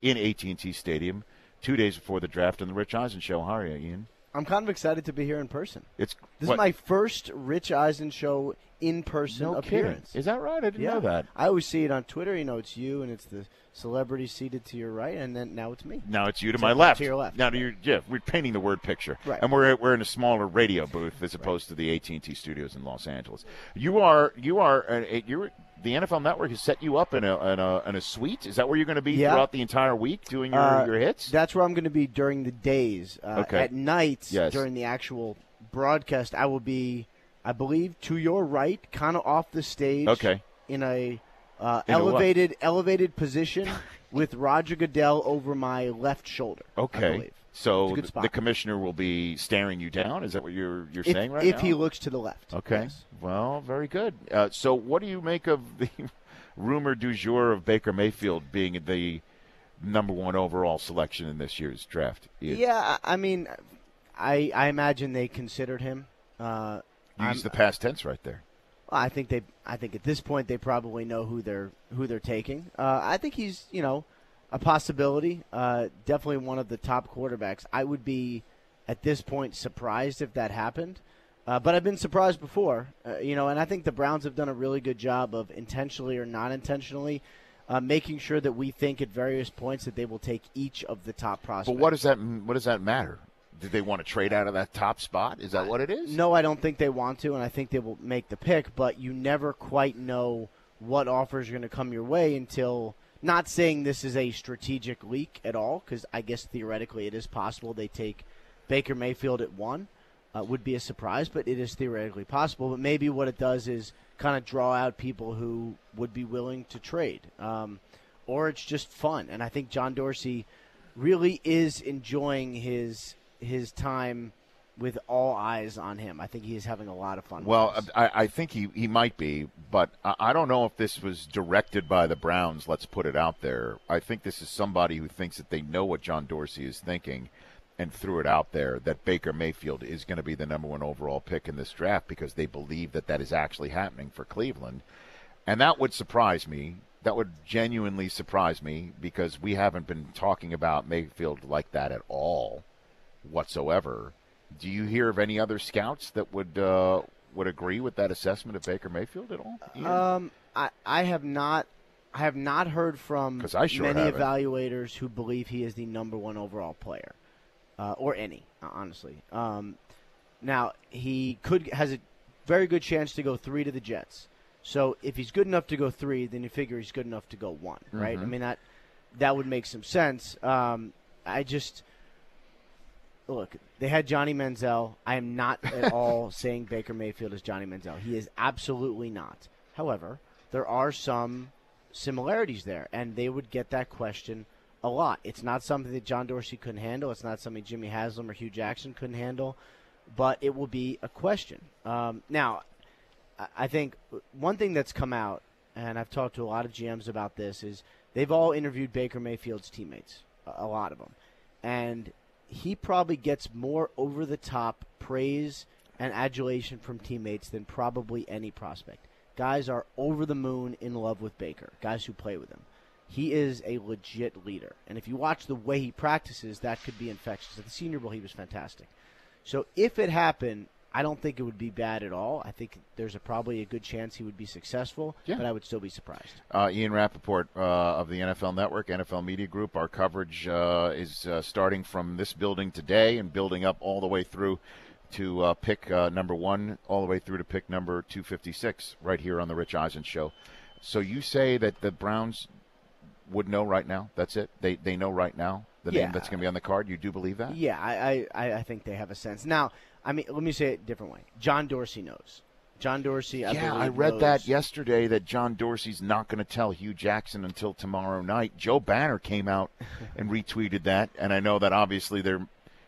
in AT&T Stadium 2 days before the draft on the Rich Eisen Show. How are you, Ian? I'm kind of excited to be here in person. This is my first Rich Eisen Show in-person appearance. Kidding. Is that right? I didn't know that. I always see it on Twitter. It's you, and it's the celebrity seated to your right, and then now it's me. Now it's you to my left. To your left. Now we're painting the word picture. Right. And we're in a smaller radio booth as opposed to the AT&T studios in Los Angeles. You're the NFL Network has set you up in a suite. Is that where you're going to be throughout the entire week doing your hits? That's where I'm going to be during the days. Okay. At night, yes. During the actual broadcast, I will be, I believe, to your right, kind of off the stage. Okay. In a elevated position with Roger Goodell over my left shoulder. Okay. I believe. So the commissioner will be staring you down. Is that what you're saying right now? If he looks to the left. Okay. Yes. Well, very good. So what do you make of the rumor du jour of Baker Mayfield being the number one overall selection in this year's draft? Yeah, I mean, I imagine they considered him. You used the past tense right there. Well, I think at this point they probably know who they're taking. I think he's a possibility. Definitely one of the top quarterbacks. I would be at this point surprised if that happened. But I've been surprised before, and I think the Browns have done a really good job of intentionally or not intentionally making sure that we think at various points that they will take each of the top prospects. But what does that matter? Did they want to trade out of that top spot? Is that what it is? No, I don't think they want to, and I think they will make the pick, but you never quite know what offers are going to come your way until – not saying this is a strategic leak at all, because I guess theoretically it is possible they take Baker Mayfield at 1. Would be a surprise, but it is theoretically possible. But maybe what it does is kind of draw out people who would be willing to trade. Or it's just fun. And I think John Dorsey really is enjoying his time with all eyes on him. I think he is having a lot of fun. Well, with this. I think he might be, but I don't know if this was directed by the Browns. Let's put it out there. I think this is somebody who thinks that they know what John Dorsey is thinking and threw it out there that Baker Mayfield is going to be the number one overall pick in this draft because they believe that is actually happening for Cleveland. And that would surprise me. That would genuinely surprise me because we haven't been talking about Mayfield like that at all whatsoever. Do you hear of any other scouts that would agree with that assessment of Baker Mayfield at all? Ian? I have not heard from many evaluators who believe he is the number one overall player. Or any, honestly. Now, he has a very good chance to go 3 to the Jets. So if he's good enough to go 3, then you figure he's good enough to go 1, right? Mm-hmm. I mean, that would make some sense. Look, they had Johnny Manziel. I am not at all saying Baker Mayfield is Johnny Manziel. He is absolutely not. However, there are some similarities there, and they would get that question a lot. It's not something that John Dorsey couldn't handle. It's not something Jimmy Haslam or Hugh Jackson couldn't handle, but it will be a question. Now, I think one thing that's come out, and I've talked to a lot of GMs about this, is they've all interviewed Baker Mayfield's teammates, a lot of them, and he probably gets more over-the-top praise and adulation from teammates than probably any prospect. Guys are over the moon in love with Baker, guys who play with him. He is a legit leader. And if you watch the way he practices, that could be infectious. At the Senior Bowl, he was fantastic. So if it happened, I don't think it would be bad at all. I think there's probably a good chance he would be successful, but I would still be surprised. Ian Rapoport of the NFL Network, NFL Media Group. Our coverage is starting from this building today and building up all the way through to pick number 1, all the way through to pick number 256 right here on the Rich Eisen Show. So you say that the Browns would know right now? That's it? They know right now the name that's going to be on the card? You do believe that? Yeah, I think they have a sense. Now, I mean, let me say it a different way. John Dorsey knows. John Dorsey, I read that yesterday that John Dorsey's not going to tell Hugh Jackson until tomorrow night. Joe Banner came out and retweeted that, and I know that obviously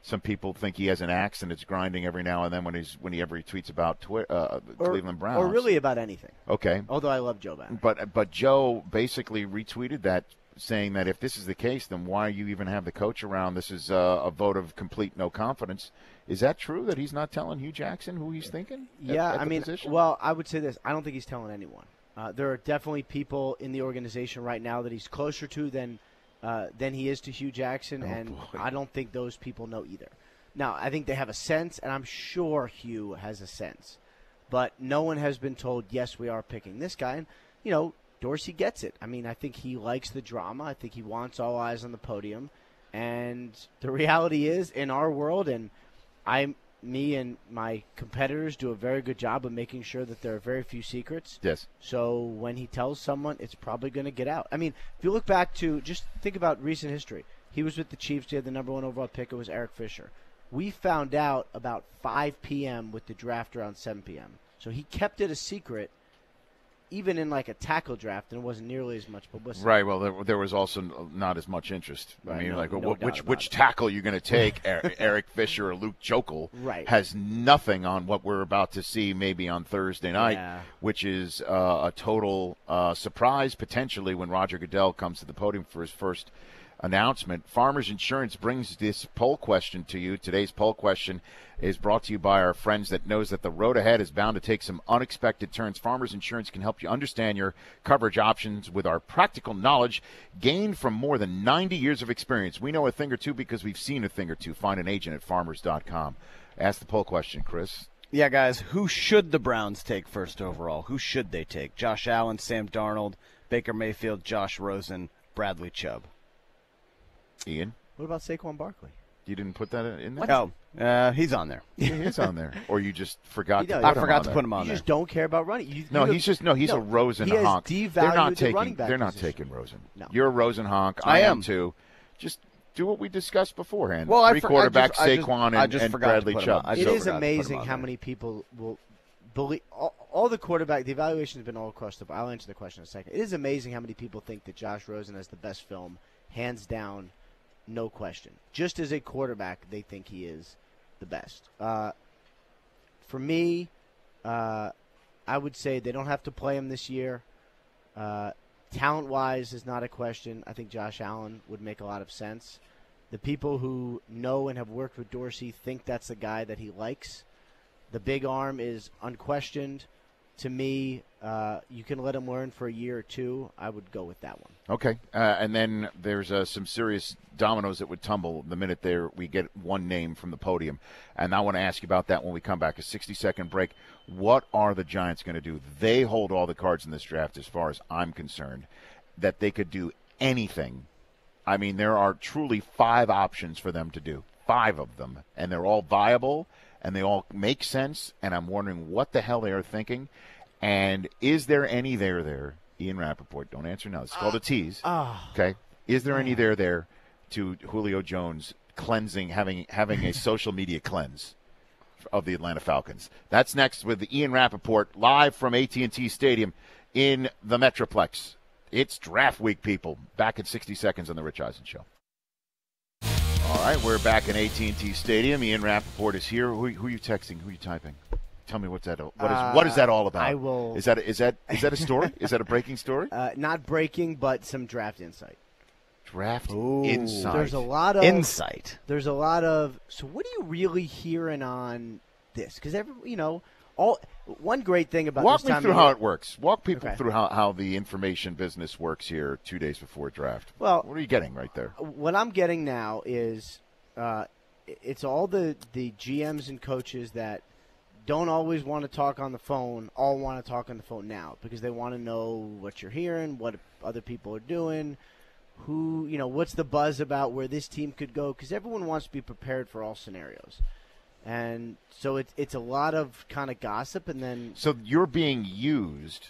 some people think he has an axe and it's grinding every now and then when he ever tweets about the Cleveland Browns. Or really about anything. Okay. Although I love Joe Banner. But Joe basically retweeted that, saying that if this is the case, then why you even have the coach around? This is a vote of complete no confidence. Is that true that he's not telling Hugh Jackson who he's thinking? Yeah, well, I would say this. I don't think he's telling anyone. There are definitely people in the organization right now that he's closer to than than he is to Hugh Jackson, and boy. I don't think those people know either. Now, I think they have a sense, and I'm sure Hugh has a sense. But no one has been told, yes, we are picking this guy. And, Dorsey gets it. I mean, I think he likes the drama. I think he wants all eyes on the podium. And the reality is, in our world, and me and my competitors do a very good job of making sure that there are very few secrets. Yes. So when he tells someone, it's probably going to get out. I mean, if you look back to, just think about recent history. He was with the Chiefs. He had the number 1 overall pick. It was Eric Fisher. We found out about 5 p.m. with the draft around 7 p.m. So he kept it a secret, even in like a tackle draft, and it wasn't nearly as much publicity. Right. Well, there was also not as much interest. Right, I mean, no which tackle you're going to take, Eric Fisher or Luke Jokel, right, has nothing on what we're about to see maybe on Thursday night, which is a total surprise potentially when Roger Goodell comes to the podium for his first announcement. Farmers Insurance brings this poll question to you. Today's poll question is brought to you by our friends that knows that the road ahead is bound to take some unexpected turns. Farmers Insurance can help you understand your coverage options with our practical knowledge gained from more than 90 years of experience. We know a thing or two because we've seen a thing or two. Find an agent at farmers.com. Ask the poll question, Chris. Yeah, guys, who should the Browns take first overall? Who should they take? Josh Allen, Sam Darnold, Baker Mayfield, Josh Rosen, Bradley Chubb. Ian? What about Saquon Barkley? You didn't put that in there? Oh, he's on there. He is on there. Or you just forgot to put him I forgot to on put him on You there. just don't care about running. He's a Rosen he has honk. devalued They're not the running taking. back They're not position. taking Rosen. No. You're a Rosen honk. I am too. Just do what we discussed beforehand. Well, Three quarterbacks, Saquon and forgot to Bradley put him Chubb. on. It is forgot to put him amazing on how there. many people will believe all the quarterback. The evaluation has been all across the board. I'll answer the question in a second. It is amazing how many people think that Josh Rosen has the best film, hands down, no question. Just as a quarterback, they think he is the best. For me, I would say they don't have to play him this year. Talent-wise is not a question. I think Josh Allen would make a lot of sense. The people who know and have worked with Dorsey think that's the guy that he likes. The big arm is unquestioned. To me, you can let him learn for a year or two. I would go with that one. Okay. And then there's some serious dominoes that would tumble the minute we get one name from the podium. And I want to ask you about that when we come back. A 60-second break. What are the Giants going to do? They hold all the cards in this draft, as far as I'm concerned, that they could do anything. I mean, there are truly 5 options for them to do. 5 of them. And they're all viable, and they all make sense. And I'm wondering what the hell they are thinking. And is there any there, Ian Rapoport? Don't answer now. It's called a tease. Okay. Is there any there to Julio Jones cleansing, having a social media cleanse of the Atlanta Falcons? That's next with Ian Rapoport live from AT&T Stadium in the Metroplex. It's draft week, people. Back in 60 seconds on the Rich Eisen Show. All right, we're back in AT&T Stadium. Ian Rapoport is here. Who are you texting? Who are you typing? Tell me what is that all about? I will. Is that a story? Is that a breaking story? Not breaking, but some draft insight. Draft insight. There's a lot of insight. There's a lot of. So what are you really hearing on this? Because one great thing about walk this me time through of how year, it works. Walk people through how the information business works here 2 days before draft. Well, what are you getting right there? What I'm getting now is it's all the GMs and coaches that don't always want to talk on the phone, all want to talk on the phone now because they want to know what you're hearing, what other people are doing, what's the buzz about where this team could go, because everyone wants to be prepared for all scenarios. And so it's a lot of kind of gossip, and then... So you're being used,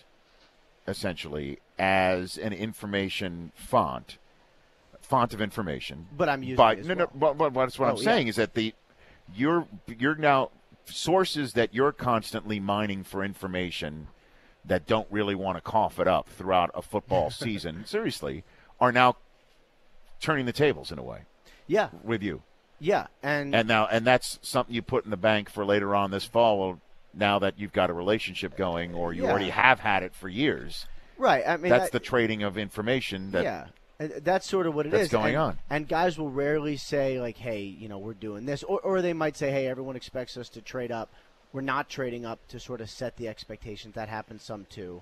essentially, as an information font of information. But I'm using it as well. But that's what I'm saying is that you're now... sources that you're constantly mining for information that don't really want to cough it up throughout a football season, seriously, are now turning the tables in a way. Yeah. With you. Yeah. And that's something you put in the bank for later on this fall, now that you've got a relationship going or you already have had it for years. Right. I mean, that's the trading of information that yeah. That's sort of what it is. That's going on. And guys will rarely say, like, hey, we're doing this. Or they might say, hey, everyone expects us to trade up. We're not trading up to sort of set the expectations. That happens some too.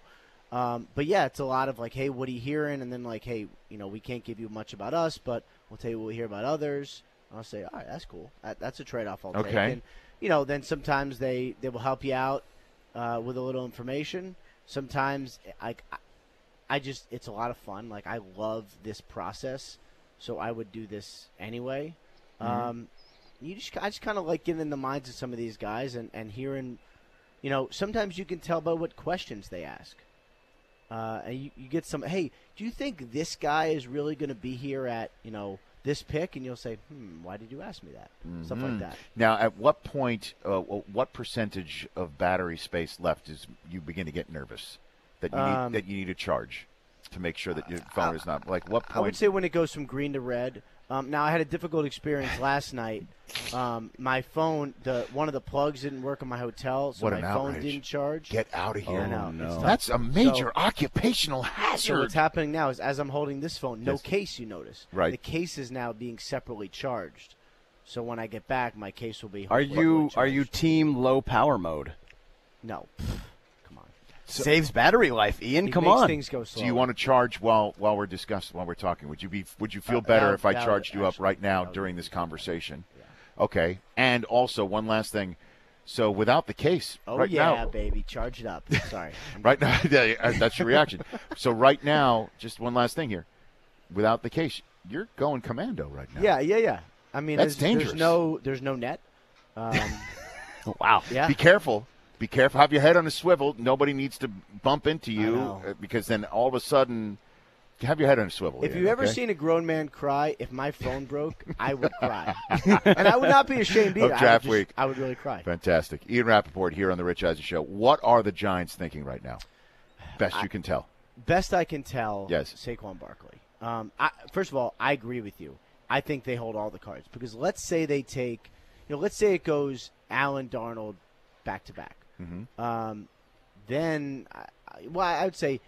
But yeah, it's a lot of like, hey, what are you hearing? And then like, hey, we can't give you much about us, but we'll tell you what we hear about others. And I'll say, all right, that's cool. That's a trade-off I'll take. Okay. And then sometimes they will help you out with a little information. Sometimes it's a lot of fun. Like I love this process, so I would do this anyway. I just kind of like getting in the minds of some of these guys and hearing. Sometimes you can tell by what questions they ask. And you get some, hey, do you think this guy is really going to be here at, this pick? And you'll say, why did you ask me that? Stuff like that. Now, at what point, what percentage of battery space left is you begin to get nervous that you need to charge to make sure that your phone is not, like what point? I would say when it goes from green to red. Now, I had a difficult experience last night. My phone, one of the plugs didn't work in my hotel, so my phone didn't charge. Get out of here. I know. No. That's a major occupational hazard. So what's happening now is as I'm holding this phone, no case, you notice. Right. The case is now being separately charged. So when I get back, my case will be Are you team low power mode? No. Come on. Saves battery life, Ian. It Come makes on. things go slow. Do you want to charge while we're talking? Would you feel better if I charged you up right now during this conversation? Yeah. Okay. And also one last thing. So without the case, right now, baby, charge it up. Sorry. right now, that's your reaction. So right now, just one last thing here. Without the case, you're going commando right now. Yeah. I mean, that's dangerous. There's no net. Wow. Yeah. Be careful. Be careful. Have your head on a swivel. Nobody needs to bump into you because then all of a sudden, have your head on a swivel. If you've ever seen a grown man cry, if my phone broke, I would cry. And I would not be ashamed either. Of draft week. I would really cry. Fantastic. Ian Rapoport here on the Rich Eisen Show. What are the Giants thinking right now? Best you can tell. Best I can tell, yes. Saquon Barkley. First of all, I agree with you. I think they hold all the cards. Because let's say they take, let's say it goes Allen, Darnold, back-to-back. Mm-hmm. Then, I would say,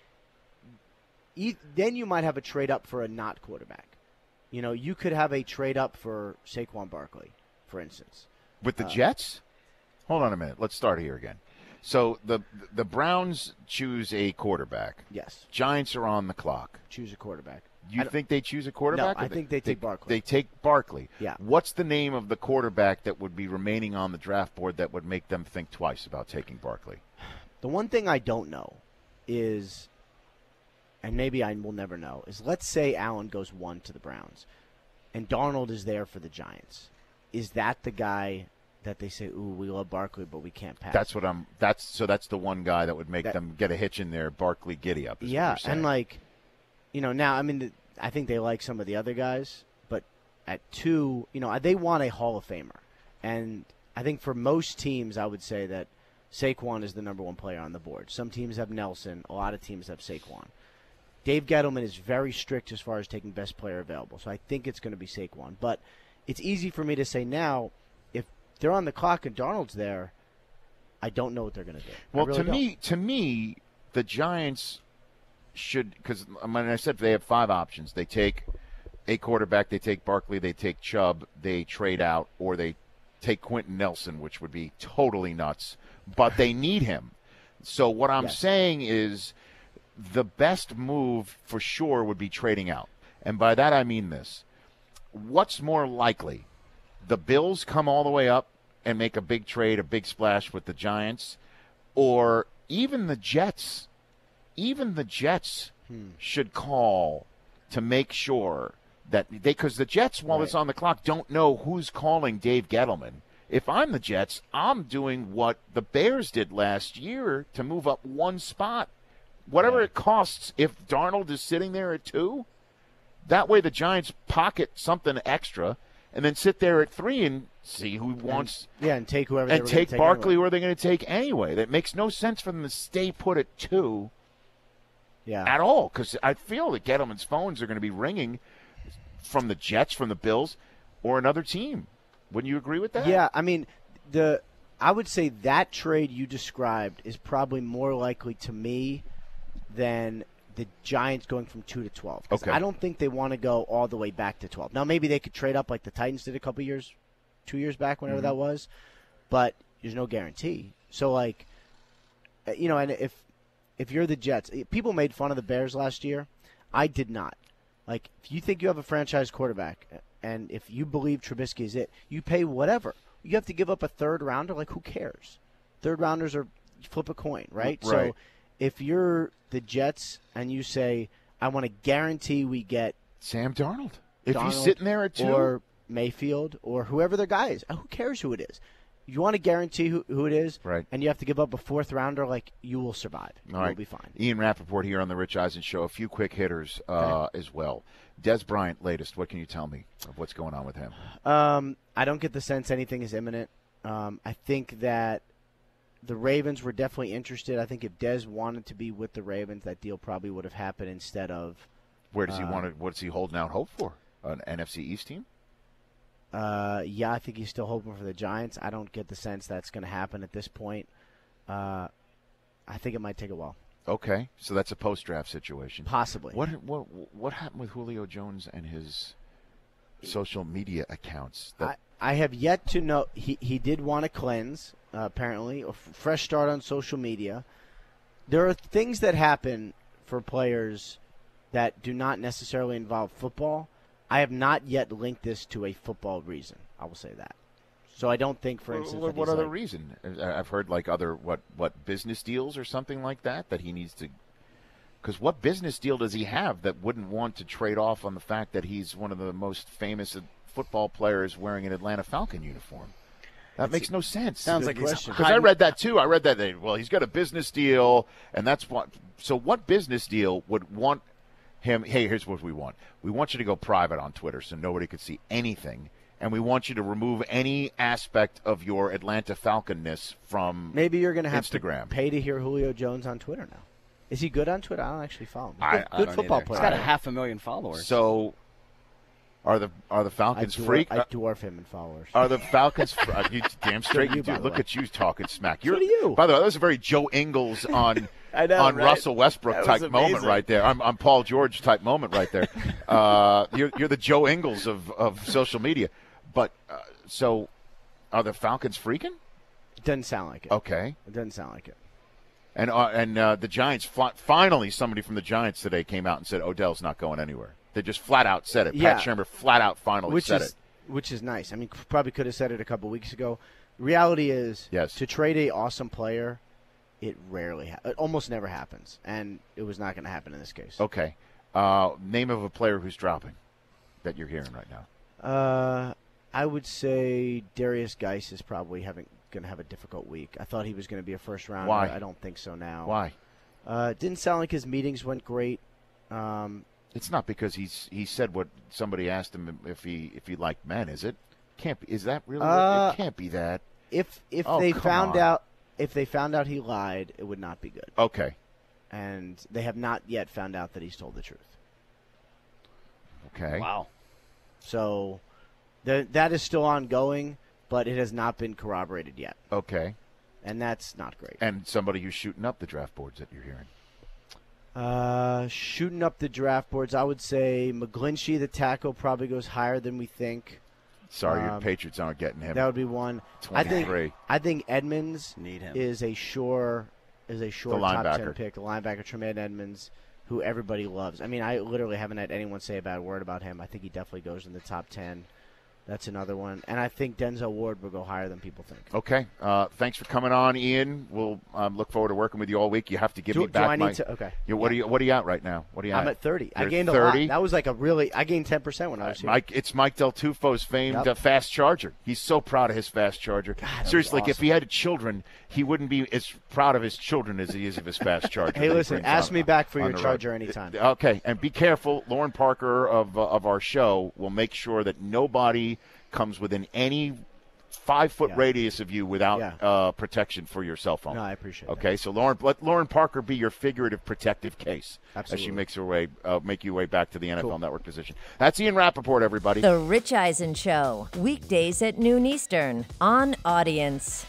then you might have a trade up for a not quarterback. You could have a trade up for Saquon Barkley, for instance. With the Jets? Hold on a minute. Let's start here again. So the Browns choose a quarterback. Yes. Giants are on the clock. Choose a quarterback. You think they choose a quarterback? No, I think they take Barkley. They take Barkley. Yeah. What's the name of the quarterback that would be remaining on the draft board that would make them think twice about taking Barkley? The one thing I don't know is, and maybe I will never know, is let's say Allen goes 1 to the Browns and Darnold is there for the Giants. Is that the guy that they say, ooh, we love Barkley, but we can't pass? That's the one guy that would make them get a hitch in there, Barkley giddy up. Yeah, and now, I mean, I think they like some of the other guys, but at 2, they want a Hall of Famer. And I think for most teams, I would say that Saquon is the number 1 player on the board. Some teams have Nelson. A lot of teams have Saquon. Dave Gettleman is very strict as far as taking best player available, so I think it's going to be Saquon. But it's easy for me to say now, if they're on the clock and Darnold's there, I don't know what they're going to do. Well, to me, the Giants should, because I said they have 5 options. They take a quarterback, they take Barkley, they take Chubb, they trade out, or they take Quentin Nelson, which would be totally nuts. But they need him. So what I'm saying is the best move for sure would be trading out. And by that I mean this. What's more likely? The Bills come all the way up and make a big trade, a big splash with the Giants, or even the Jets? Even the Jets should call to make sure that because the Jets, while it's on the clock, don't know who's calling Dave Gettleman. If I'm the Jets, I'm doing what the Bears did last year to move up 1 spot. Whatever it costs, if Darnold is sitting there at 2, that way the Giants pocket something extra and then sit there at 3 and see who wants. And take whoever and take Barkley who are they going to take anyway. That makes no sense for them to stay put at 2 at all, because I feel that Gettleman's phones are going to be ringing from the Jets, from the Bills, or another team. Wouldn't you agree with that? Yeah, I mean, I would say that trade you described is probably more likely to me than the Giants going from 2 to 12. Okay. I don't think they want to go all the way back to 12. Now, maybe they could trade up like the Titans did a couple years, 2 years back, whenever that was, but there's no guarantee. So, and if you're the Jets, people made fun of the Bears last year. I did not. Like, if you think you have a franchise quarterback, and if you believe Trubisky is it, you pay whatever. You have to give up a third rounder. Like, who cares? Third rounders are flip a coin, right? So if you're the Jets and you say, I want to guarantee we get Sam Darnold. If he's sitting there at 2. Or Mayfield or whoever their guy is. Who cares who it is? You want to guarantee who it is, right? And you have to give up a fourth rounder, like, you will survive. You'll be fine. Ian Rapoport here on the Rich Eisen Show. A few quick hitters as well. Des Bryant, latest. What can you tell me of what's going on with him? I don't get the sense anything is imminent. I think that the Ravens were definitely interested. I think if Des wanted to be with the Ravens, that deal probably would have happened instead of. Where does he want it? What's he holding out hope for? An NFC East team? Yeah, I think he's still hoping for the Giants. I don't get the sense that's going to happen at this point. I think it might take a while. Okay, so that's a post-draft situation. Possibly. What happened with Julio Jones and his social media accounts? I have yet to know. He did want to cleanse, apparently, a fresh start on social media. There are things that happen for players that do not necessarily involve football. I have not yet linked this to a football reason. I will say that. So I don't think, for instance, what other reason? I've heard like other what business deals or something like that he needs to. Because what business deal does he have that wouldn't want to trade off on the fact that he's one of the most famous football players wearing an Atlanta Falcon uniform? That makes no sense. Sounds like because I read that too. I read that he's got a business deal, and that's what. So what business deal would want him? Hey, here's what we want. We want you to go private on Twitter so nobody could see anything, and we want you to remove any aspect of your Atlanta Falconness from. Maybe you're going to have Instagram. To pay to hear Julio Jones on Twitter now. Is he good on Twitter? I don't actually follow him. Good football player. He's got 500,000 followers. So. Are the Falcons freak? I dwarf him in followers. Are the Falcons? You damn straight you do. Look at you talking smack. So do you. By the way, that was a very Joe Ingles on I know, on right? Russell Westbrook type moment right there. I'm Paul George type moment right there. You're the Joe Ingles of social media. But so, are the Falcons freaking? It doesn't sound like it. Okay. It doesn't sound like it. And the Giants finally somebody from the Giants today came out and said Odell's not going anywhere. They just flat out said it. Yeah. Pat Shurmur flat out finally said it. Which is nice. I mean, probably could have said it a couple weeks ago. Reality is, yes, to trade a awesome player, it almost never happens, and it was not going to happen in this case. Okay. Name of a player who's dropping that you're hearing right now. I would say Darius Geis is probably going to have a difficult week. I thought he was going to be a first rounder. Why? I don't think so now. Why? Didn't sound like his meetings went great. It's not because he said what somebody asked him if he liked men, is it? Can't be. Is that really? It can't be that. If they found out he lied, it would not be good. Okay. And they have not yet found out that he's told the truth. Okay. Wow. So that is still ongoing, but it has not been corroborated yet. Okay. And that's not great. And somebody who's shooting up the draft boards that you're hearing. Shooting up the draft boards, I would say McGlinchey, the tackle, probably goes higher than we think. Sorry, your Patriots aren't getting him. That would be one. 23. I think Edmonds Need him. is a sure top 10 pick. The linebacker, Tremaine Edmonds, who everybody loves. I mean, I literally haven't had anyone say a bad word about him. I think he definitely goes in the top 10. That's another one. And I think Denzel Ward will go higher than people think. Okay. Thanks for coming on, Ian. We'll look forward to working with you all week. You have to give me back do I need to? Okay. What are you at right now? What are you at? I'm at 30. You're I gained 30? a lot. That was like I gained 10% when I was here. It's Mike Del Tufo's famed fast charger. He's so proud of his fast charger. God, Seriously, awesome. if he had children, he wouldn't be as proud of his children as he is of his fast charger. Hey, listen, ask me back for your charger anytime. Okay, and be careful. Lauren Parker of our show will make sure that nobody comes within any 5-foot radius of you without protection for your cell phone. No, I appreciate that. Okay, so let Lauren Parker be your figurative protective case as she makes her way, make your way back to the NFL Network position. That's Ian Rapoport, everybody. The Rich Eisen Show, weekdays at noon Eastern on Audience.